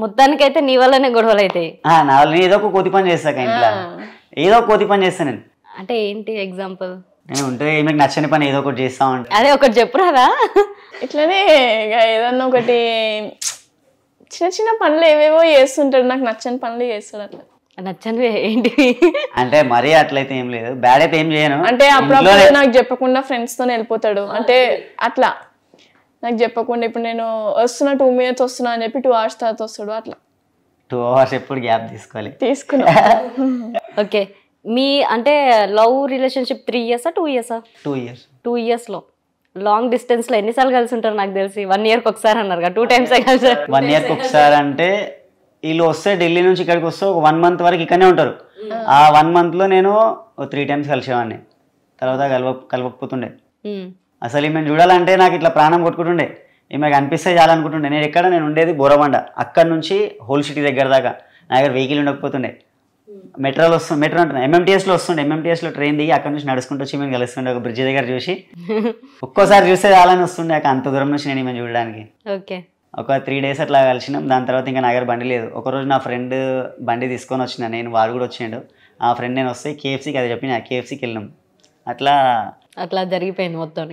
మొత్తానికైతే నీ వల్లనే గొడవలు అవుతాయి. నా వల్ల నేను ఏదో ఒక కోతి పని చేస్తాక ఇంట్లో, ఏదో ఒక కోతి పని చేస్తాను నేను. అంటే ఏంటి ఎగ్జాంపుల్? నేను ఉంటే మీకు నచ్చని పని ఏదో ఒకటి చేస్తా ఉంటాను. అదే ఒకటి చెప్పురాదా? ఇట్లనే ఇక ఏదన్నా ఒకటి చిన్న చిన్న పనులు ఏవేవో చేస్తుంటాడు, నాకు నచ్చని పనులు చేస్తాడు. అట్లా నచ్చనివి ఏంటివి? అంటే మరీ అట్లయితే ఏం లేదు, బ్యాడ్ అయితే ఏం చేయను. అంటే అప్పుడప్పుడు నాకు చెప్పకుండా ఫ్రెండ్స్ తో వెళ్ళిపోతాడు. అంటే అట్లా నాకు చెప్పకుండా, ఇప్పుడు నేను వస్తున్నా 2 minutes వస్తున్నా అని చెప్పి 2 hours తర్వాత వస్తాడు. అట్లా 2 hours ఎప్పుడు గ్యాప్ తీసుకోవాలి. తీసుకున్నా. ఓకే, మీ అంటే love relationship 3 years 2 years? 2 years. 2 years లో లాంగ్ డిస్టెన్స్ లో ఎన్నిసార్లు కలిసి ఉంటారు? నాకు తెలిసి 1 year ఒకసారి అన్నారు కదా, 2 times కలిసి. 1 year ఒకసారి అంటే వీళ్ళు వస్తే ఢిల్లీ నుంచి ఇక్కడికి వస్తే ఒక 1 month వరకు ఇక్కడనే ఉంటారు. ఆ 1 month లో నేను 3 times కలిసేవాడిని. తర్వాత కలవకపోతుండే. అసలు ఈమెను చూడాలంటే నాకు ఇట్లా ప్రాణం కొట్టుకుంటుండే, ఈమెకు అనిపిస్తే చాలనుకుంటుండే. నేను ఉండేది బోరబండ, అక్కడ నుంచి హోల్ సిటీ దగ్గర దాకా నా దగ్గర వెహికల్ ఉండకపోతుండే. మెట్రో అంటున్నా, ఎంఎంటీఎస్లో వస్తుండే. ఎంఎంటీఎస్లో ట్రైన్ దిగి అక్కడ నుంచి నడుచుకుంటూ వచ్చి మేము కలుస్తుండే ఒక బ్రిడ్జ్ దగ్గర చూసి. ఒక్కోసారి చూస్తే చాలని వస్తుండే అంత దూరం నుంచి నేను ఈమెను చూడడానికి. ఓకే, ఒక 3 days అట్లా కలిసినాం. దాని తర్వాత ఇంకా నా దగ్గర బండి లేదు. ఒకరోజు నా ఫ్రెండ్ బండి తీసుకొని వచ్చిన, నేను వాడు కూడా వచ్చిండు. ఆ ఫ్రెండ్ నేను వస్తే కేఎఫ్సీకి అది చెప్పిన, కేఎఫ్సీకి వెళ్ళినాం. అట్లా జరిగిపోయింది మొత్తం.